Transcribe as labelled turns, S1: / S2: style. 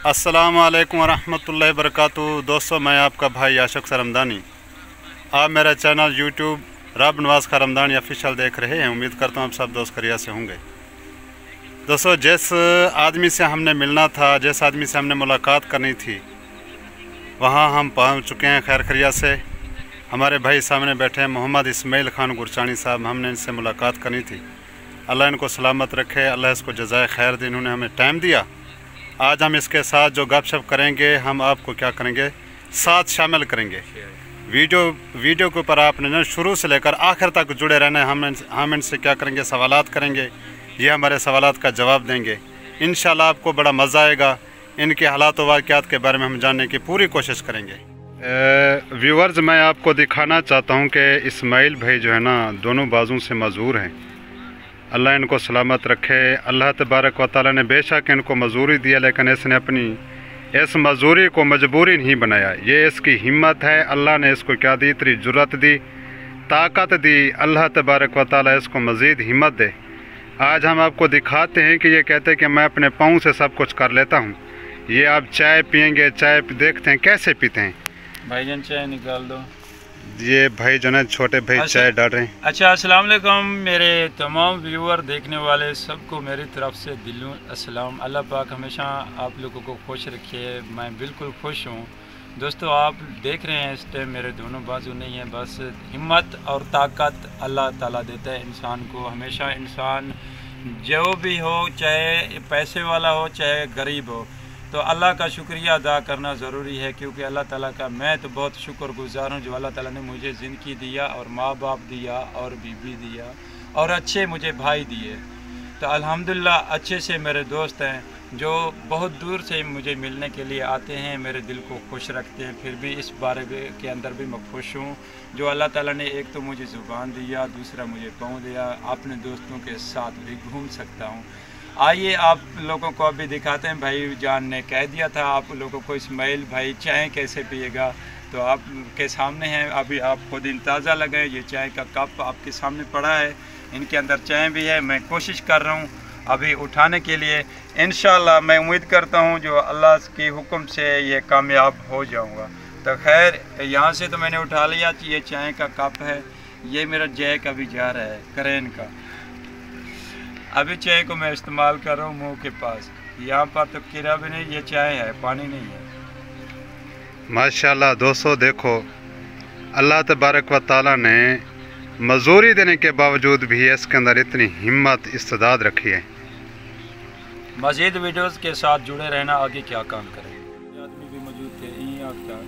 S1: अस्सलाम वालेकुम वरहमतुल्लाहि वबरकातुहू। दोस्तों, मैं आपका भाई आशिक सरमदानी। आप मेरा चैनल यूट्यूब रब नवाज़ खरमदानी ऑफिशियल देख रहे हैं। उम्मीद करता हूँ आप सब दोस्त खैरियत से होंगे। दोस्तों, जिस आदमी से हमने मिलना था, जिस आदमी से हमने मुलाकात करनी थी, वहाँ हम पहुँच चुके हैं खैर खैरियत से। हमारे भाई सामने बैठे हैं मोहम्मद इस्माइल खान गुरचानी साहब। हमने इनसे मुलाकात करनी थी। अल्लाह इनको सलामत रखे, अल्लाह इसको जज़ाए खैर दे। इन्होंने हमें टाइम दिया। आज हम इसके साथ जो गपशप करेंगे, हम आपको क्या करेंगे, साथ शामिल करेंगे। वीडियो के ऊपर आपने ना शुरू से लेकर आखिर तक जुड़े रहना है। हम इनसे क्या करेंगे, सवालात करेंगे। ये हमारे सवालात का जवाब देंगे। इंशाल्लाह आपको बड़ा मज़ा आएगा। इनके हालात व वाक़यात के बारे में हम जानने की पूरी कोशिश करेंगे। व्यूअर्स, मैं आपको दिखाना चाहता हूँ कि इस्माइल भाई जो है ना, दोनों बाजू से मजबूर हैं। अल्लाह इनको सलामत रखे। अल्लाह तबारक व तआला ने बेशक इनको मजदूरी दिया, लेकिन इसने अपनी इस मजदूरी को मजबूरी नहीं बनाया। ये इसकी हिम्मत है। अल्लाह ने इसको क्या दी, इतनी जुर्रत दी, ताकत दी। अल्लाह तबारक व तआला इसको मज़ीद हिम्मत दे। आज हम आपको दिखाते हैं कि ये कहते हैं कि मैं अपने पाँव से सब कुछ कर लेता हूँ। ये आप चाय पियेंगे, चाय देखते हैं कैसे पीते हैं।
S2: भाईजान चाय निकाल दो।
S1: ये भाई जो है छोटे भाई चाय डाल रहे हैं।
S2: अच्छा, अस्सलाम वालेकुम मेरे तमाम व्यूअर देखने वाले सबको मेरी तरफ से दिलों अस्सलाम। अल्लाह पाक हमेशा आप लोगों को खुश रखे। मैं बिल्कुल खुश हूँ। दोस्तों, आप देख रहे हैं इस टाइम मेरे दोनों बाजू नहीं है, बस हिम्मत और ताकत अल्लाह ताला देता है इंसान को। हमेशा इंसान जो भी हो, चाहे पैसे वाला हो चाहे गरीब हो, तो अल्लाह का शुक्रिया अदा करना ज़रूरी है। क्योंकि अल्लाह ताला का मैं तो बहुत शुक्रगुज़ार हूँ जो अल्लाह ताला ने मुझे ज़िंदगी दिया और माँ बाप दिया और बीवी दिया और अच्छे मुझे भाई दिए। तो अल्हम्दुलिल्लाह अच्छे से मेरे दोस्त हैं जो बहुत दूर से मुझे मिलने के लिए आते हैं, मेरे दिल को खुश रखते हैं। फिर भी इस बारे के अंदर भी मैं खुश हूँ जो अल्लाह ताला ने एक तो मुझे ज़ुबान दिया, दूसरा मुझे पाँव दिया। अपने दोस्तों के साथ भी घूम सकता हूँ। आइए आप लोगों को अभी दिखाते हैं। भाई जान ने कह दिया था आप लोगों को इस्माइल भाई चाय कैसे पिएगा, तो आपके सामने है। अभी आप खुद अंदाज़ा लगाएं। ये चाय का कप आपके सामने पड़ा है, इनके अंदर चाय भी है। मैं कोशिश कर रहा हूँ अभी उठाने के लिए। इंशाल्लाह मैं उम्मीद करता हूँ जो अल्लाह के हुक्म से ये कामयाब हो जाऊँगा। तो खैर, यहाँ से तो मैंने उठा लिया। ये चाय का कप है, ये मेरा जैक अभी जा रहा है करेन का। अभी चाय को मैं इस्तेमाल कर रहा हूँ मुंह के पास। यहाँ पर तो कीड़ा भी नहीं, ये चाय है, पानी नहीं है।
S1: माशाल्लाह दोस्तों, देखो अल्लाह तबारक व तआला ने मजदूरी देने के बावजूद भी इसके अंदर इतनी हिम्मत इस्तेदाद रखी है।
S2: मज़ीद वीडियोस के साथ जुड़े रहना। आगे क्या काम करेंगे। आदमी भी मौजूद थे, यहीं आपका